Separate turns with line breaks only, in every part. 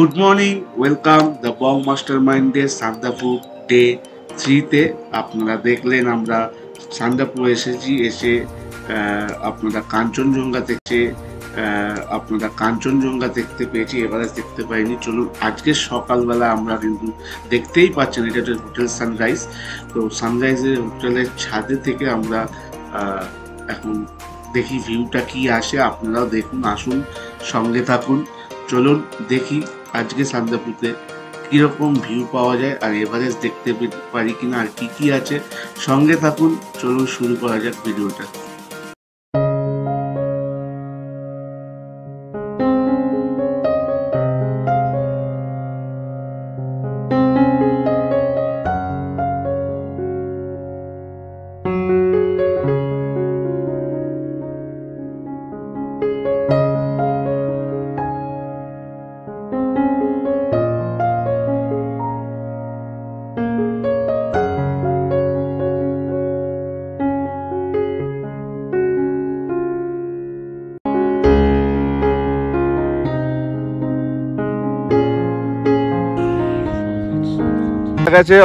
Good morning, welcome the Bong মাস্টারমাইন্ডের সান্দাপুর day 3-তে। আপনারা দেখলেন আমরা সান্দাপুর এসেছি, এসে আপনারা কাঞ্চনজঙ্ঘা দেখতে পেয়েছি, এভারেস্ট দেখতে পাইনি। চলুন আজকে সকালবেলা আমরা কিন্তু দেখতেই পাচ্ছেন এটা হচ্ছে হোটেল সানরাইজ। তো সানরাইজের হোটেলের ছাদে থেকে আমরা এখন দেখি ভিউটা কি আসে। আপনারাও দেখুন, আসুন, সঙ্গে থাকুন। চলুন দেখি আজকে সান্দাপুরতে কিরকম ভিউ পাওয়া যায়, আর এভারেস্ট দেখতে পারি কিনা, আর কি কি আছে। সঙ্গে থাকুন, চলুন শুরু করা যাক ভিডিওটা।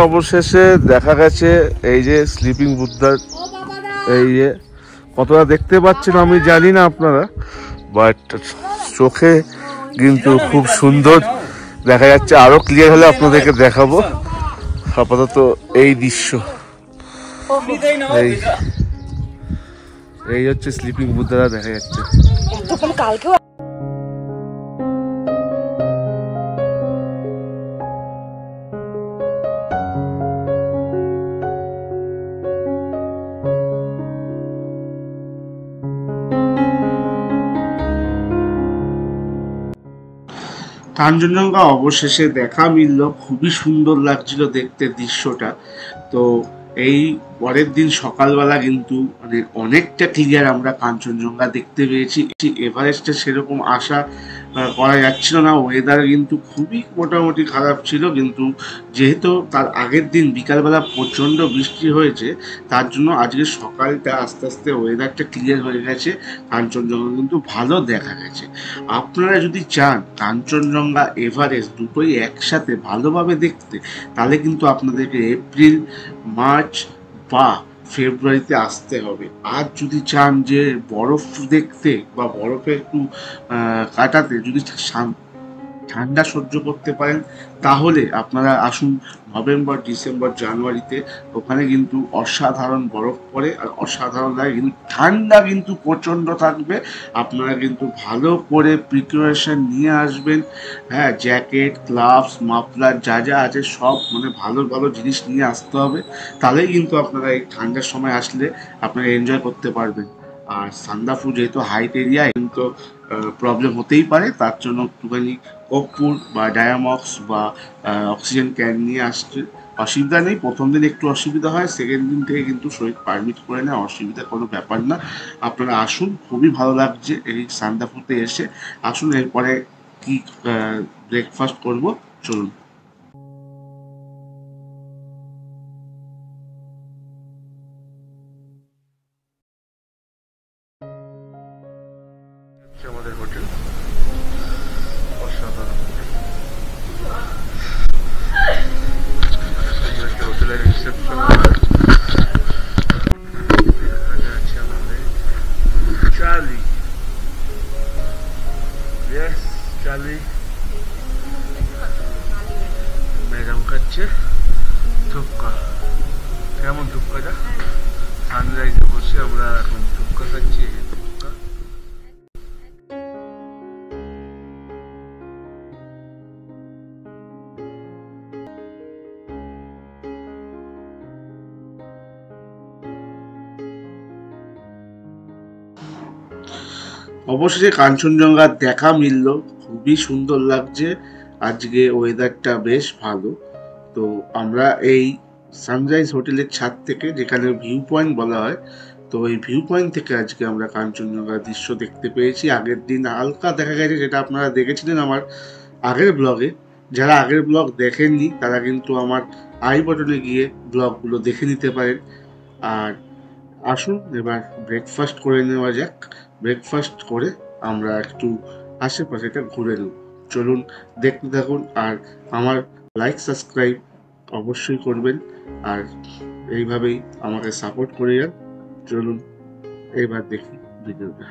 অবশেষে দেখা গেছে এই যে স্লিপিং বুদ্ধার, এই যে কতটা দেখতে পাচ্ছেন আমি জানি না আপনারা, বাট চোখে কিন্তু খুব সুন্দর দেখা যাচ্ছে। আরো ক্লিয়ার হলে আপনাদেরকে দেখাবো। আপাতত এই দৃশ্য, এই হচ্ছে স্লিপিং বুদ্ধারা দেখা যাচ্ছে। কাঞ্চনজঙ্ঘা অবশেষে দেখা মিলল, খুবই সুন্দর লাগছিল দেখতে দৃশ্যটা। তো এই পরের দিন সকালবেলা কিন্তু মানে অনেকটা ক্লিয়ার আমরা কাঞ্চনজঙ্ঘা দেখতে পেয়েছি। এভারেস্টে সেরকম আশা করা যাচ্ছিল না, ওয়েদার কিন্তু খুবই মোটামুটি খারাপ ছিল। কিন্তু যেহেতু তার আগের দিন বিকালবেলা প্রচণ্ড বৃষ্টি হয়েছে, তার জন্য আজকে সকালটা আস্তে আস্তে ওয়েদারটা ক্লিয়ার হয়ে গেছে, কাঞ্চনজঙ্ঘা কিন্তু ভালো দেখা গেছে। আপনারা যদি চান কাঞ্চনজঙ্ঘা এভারেস্ট দুটোই একসাথে ভালোভাবে দেখতে, তাহলে কিন্তু আপনাদেরকে এপ্রিল, মার্চ বা ফেব্রুয়ারিতে আসতে হবে। আর যদি চান যে বরফ দেখতে বা বরফে একটু কাটাতে, যদি ঠান্ডা সহ্য করতে পারেন, তাহলে আপনারা আসুন নভেম্বর, ডিসেম্বর, জানুয়ারিতে। ওখানে কিন্তু অসাধারণ বরফ পড়ে আর অসাধারণ লাগে, কিন্তু ঠান্ডা কিন্তু প্রচণ্ড থাকবে। আপনারা কিন্তু ভালো করে প্রিপারেশন নিয়ে আসবেন। হ্যাঁ, জ্যাকেট, গ্লাভস, মাফলার যা যা আছে সব মানে ভালো ভালো জিনিস নিয়ে আসতে হবে। তাহলেই কিন্তু আপনারা এই ঠান্ডার সময় আসলে আপনারা এনজয় করতে পারবেন। আর সান্দাপুর যেহেতু হাইট এরিয়া, কিন্তু প্রবলেম হতেই পারে, তার জন্য একটুখানি কর্পূর বা ডায়ামক্স বা অক্সিজেন ক্যান নিয়ে আসছে। অসুবিধা নেই, প্রথম দিন একটু অসুবিধা হয়, সেকেন্ড দিন থেকে কিন্তু শরীর পারমিট করে নেয়, অসুবিধা কোনো ব্যাপার না। আপনারা আসুন, খুবই ভালো লাগছে এই সান্দাপুরতে এসে। আসুন, এরপরে কি ব্রেকফাস্ট করব, চলুন। আমাদের হোটেল অসাধারণ, হোটেলের রিসেপশন আছে আমাদের চার্লি। ইয়েস, চার্লি ম্যাডাম খাচ্ছে থুপকা। কেমন থুপকাটা? সানরাইজে বসে আমরা এখন থুপকা খাচ্ছি। থুপকা অবশেষে কাঞ্চনজঙ্ঘার দেখা মিলল, খুবই সুন্দর লাগছে। আজকে ওয়েদারটা বেশ ভালো। তো আমরা এই সানরাইজ হোটেলের ছাদ থেকে, যেখানে ভিউ পয়েন্ট বলা হয়, তো এই ভিউ পয়েন্ট থেকে আজকে আমরা কাঞ্চনজঙ্ঘার দৃশ্য দেখতে পেয়েছি। আগের দিন হালকা দেখা গেছে, যেটা আপনারা দেখেছিলেন আমার আগের ব্লগে। যারা আগের ব্লগ দেখেননি তারা কিন্তু আমার আই বটনে গিয়ে ব্লগগুলো দেখে নিতে পারেন। আর আসুন এবার ব্রেকফাস্ট করে নেওয়া যাক। ব্রেকফাস্ট করে আমরা একটু আশেপাশেটা ঘুরে নেব। চলুন দেখতে থাকুন, আর আমার লাইক সাবস্ক্রাইব অবশ্যই করবেন, আর এইভাবেই আমাকে সাপোর্ট করে যান। চলুন এবার দেখি ভিডিওটা।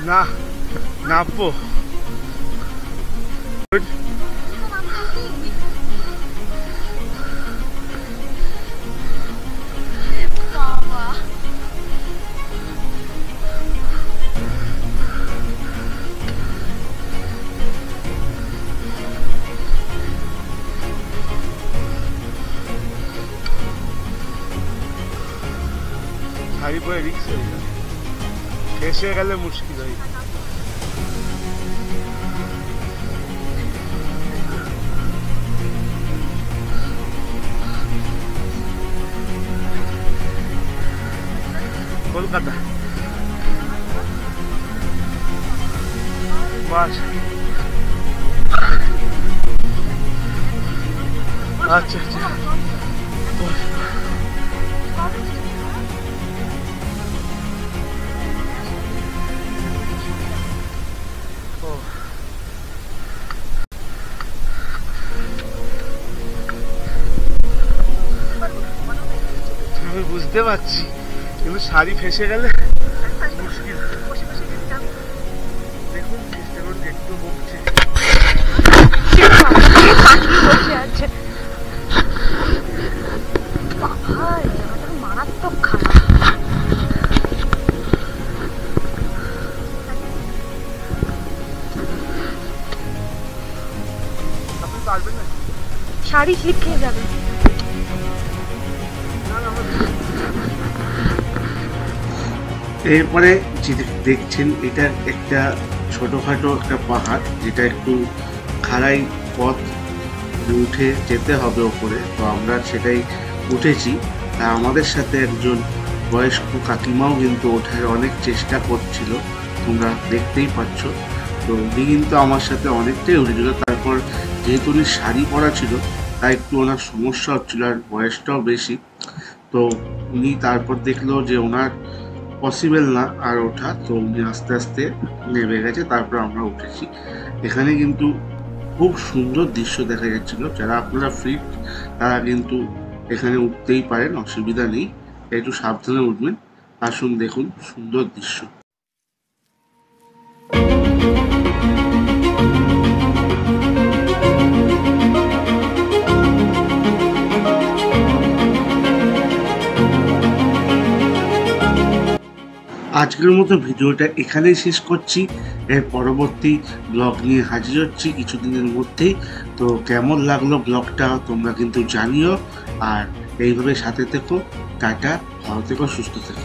না নামবো। শাড়ি পরে রিক্স হয়ে যাবে, ফেসে গেলে মুশকিল হয়ে যাবে। কলকাতা বাস। আচ্ছা আচ্ছা, আমি বুঝতে পারছি, কিন্তু শাড়ি ফেসে গেলে মুশকিল। দেখুন চেষ্টা করুন, একটু বকছে।
মারাত্মক খারাপ।
আপনি পারবেন না,
শাড়ি স্লিপ খেয়ে যাবে।
এরপরে যেটা দেখছেন এটা একটা ছোটোখাটো একটা পাহাড়, যেটা একটু খাড়াই পথ উঠে যেতে হবে ওপরে। তো আমরা সেটাই উঠেছি। আর আমাদের সাথে একজন বয়স্ক কাকিমাও কিন্তু ওঠার অনেক চেষ্টা করছিল, তোমরা দেখতেই পাচ্ছ। তো উনি কিন্তু আমার সাথে অনেকটাই উঠেছিল। তারপর যেহেতু উনি শাড়ি পরা ছিল তাই একটু ওনার সমস্যা হচ্ছিল, আর বয়সটাও বেশি। তো উনি তারপর দেখলো যে ওনার পসিবল না আর ওঠা, তো উনি আস্তে আস্তে নেমে গেছে। তারপর আমরা উঠেছি। এখানে কিন্তু খুব সুন্দর দৃশ্য দেখা যাচ্ছিল। যারা আপনারা ফিট তারা কিন্তু এখানে উঠতেই পারেন, অসুবিধা নেই, একটু সাবধানে উঠবেন। আসুন দেখুন সুন্দর দৃশ্য। আজকের মতো ভিডিওটা এখানেই শেষ করছি। এর পরবর্তী ব্লগ নিয়ে হাজির হচ্ছি কিছুদিনের মধ্যেই। তো কেমন লাগলো ব্লগটা তোমরা কিন্তু জানিও, আর এইভাবে সাথে থেকো। টাটা, ভালো থেকো, সুস্থ থেকো।